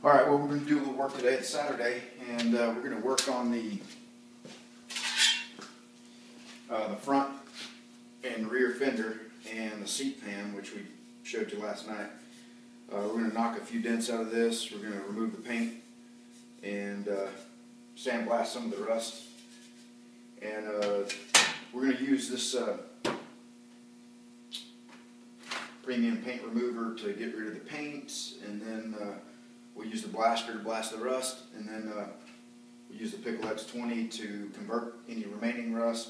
Alright, well, we're going to do a little work today. It's Saturday, and we're going to work on the front and rear fender and the seat pan, which we showed you last night. We're going to knock a few dents out of this. We're going to remove the paint and sandblast some of the rust. And we're going to use this premium paint remover to get rid of the paint, and then we'll use the blaster to blast the rust, and then we'll use the Pickle X20 to convert any remaining rust.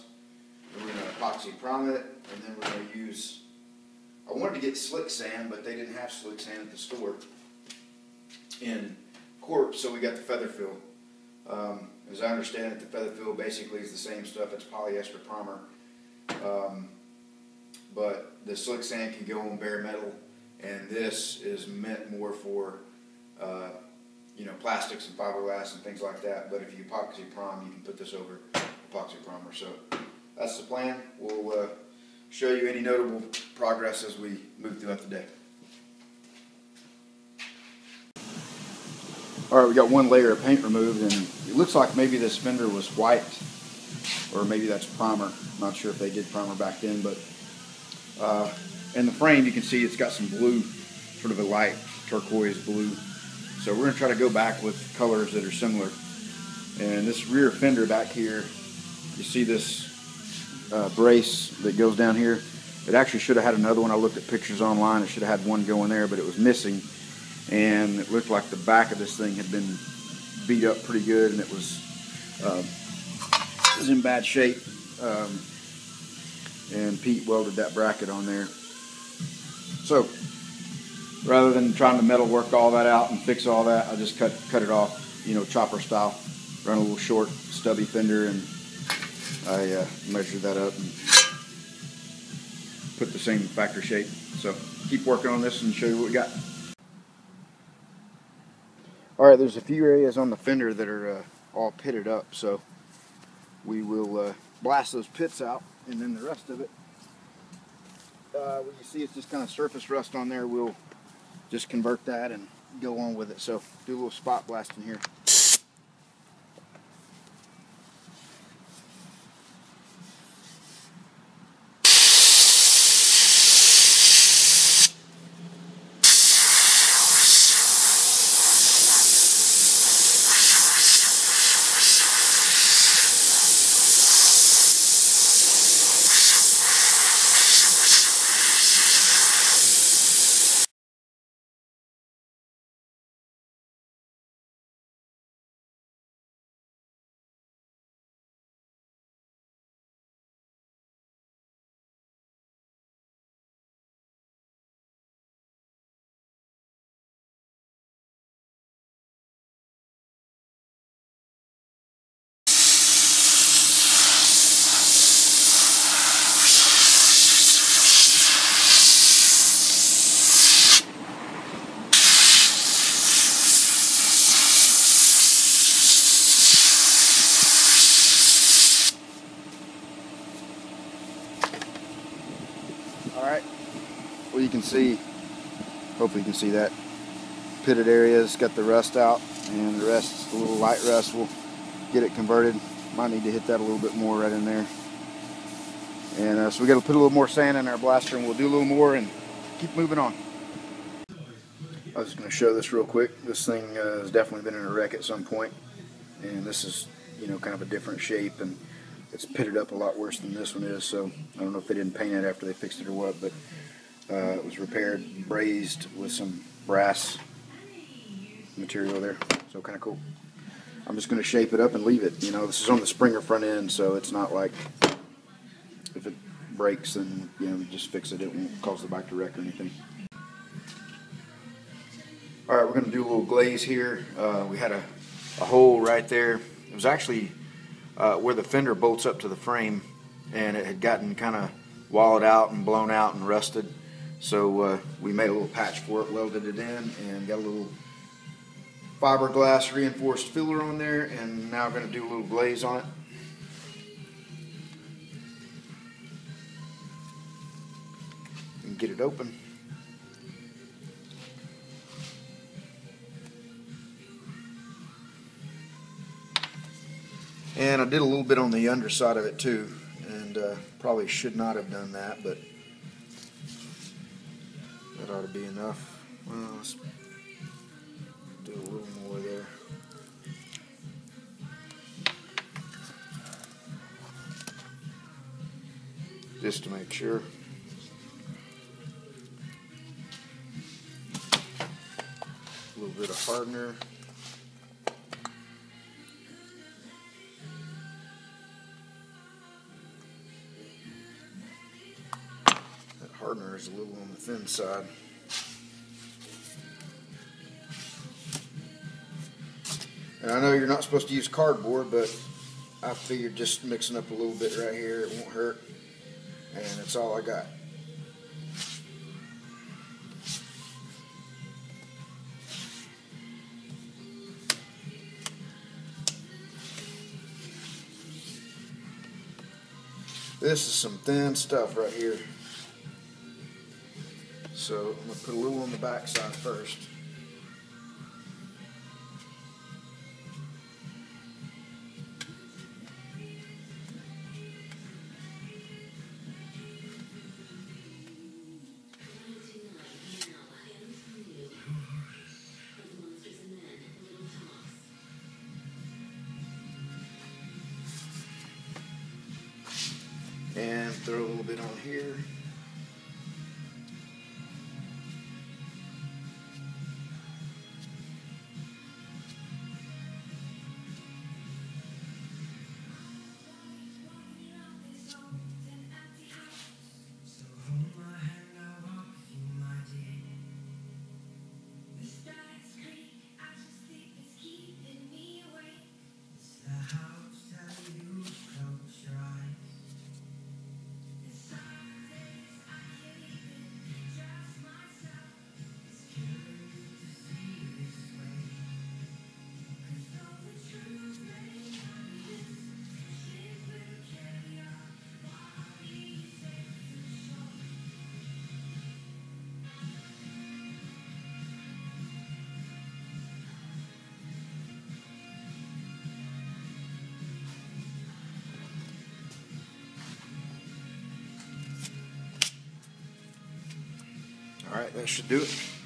And we're going to epoxy prime it, and then we're going to use, I wanted to get slick sand, but they didn't have slick sand at the store in quarts, so we got the feather fill. As I understand it, the feather fill basically is the same stuff. It's polyester primer, but the slick sand can go on bare metal, and this is meant more for plastics and fiberglass and things like that. But if you epoxy prime, you can put this over epoxy primer. So that's the plan. We'll show you any notable progress as we move throughout the day. Alright, we got one layer of paint removed, and it looks like maybe this fender was white, or maybe that's primer. I'm not sure if they did primer back then, but in the frame you can see it's got some blue, sort of a light turquoise blue. So we're going to try to go back with colors that are similar. And this rear fender back here, you see this brace that goes down here. It actually should have had another one. I looked at pictures online. It should have had one going there, but it was missing. And it looked like the back of this thing had been beat up pretty good, and it was in bad shape. And Pete welded that bracket on there. So rather than trying to metal work all that out and fix all that, I just cut it off, chopper style. Run a little short, stubby fender, and I measured that up and put the same factory shape. So keep working on this and show you what we got. Alright, there's a few areas on the fender that are all pitted up, so we will blast those pits out, and then the rest of it, what you see is just kind of surface rust on there. We'll just convert that and go on with it. So do a little spot blasting here. Alright, well, you can see, hopefully you can see that pitted area's got the rust out, and the rest, a little light rust, will get it converted. Might need to hit that a little bit more right in there. And so we got to put a little more sand in our blaster, and we'll do a little more and keep moving on. I was just going to show this real quick. This thing has definitely been in a wreck at some point, and this is, kind of a different shape, and it's pitted up a lot worse than this one is. So I don't know if they didn't paint it after they fixed it or what, but it was repaired, brazed with some brass material there. So kind of cool. I'm just going to shape it up and leave it. This is on the Springer front end, so it's not like if it breaks, then just fix it. It won't cause the bike to wreck or anything. All right, we're going to do a little glaze here. We had a hole right there. It was actually where the fender bolts up to the frame, and it had gotten kind of walled out and blown out and rusted. So we made a little patch for it, welded it in, and got a little fiberglass reinforced filler on there, and now we're going to do a little glaze on it. And get it open. And I did a little bit on the underside of it too, and probably should not have done that, but that ought to be enough. Well, let's do a little more there. Just to make sure. A little bit of hardener. That hardener is a little on the thin side. And I know you're not supposed to use cardboard, but I figured just mixing up a little bit right here, it won't hurt. And that's all I got. This is some thin stuff right here. So I'm going to put a little on the back side first. And throw a little bit on here. All right, that should do it.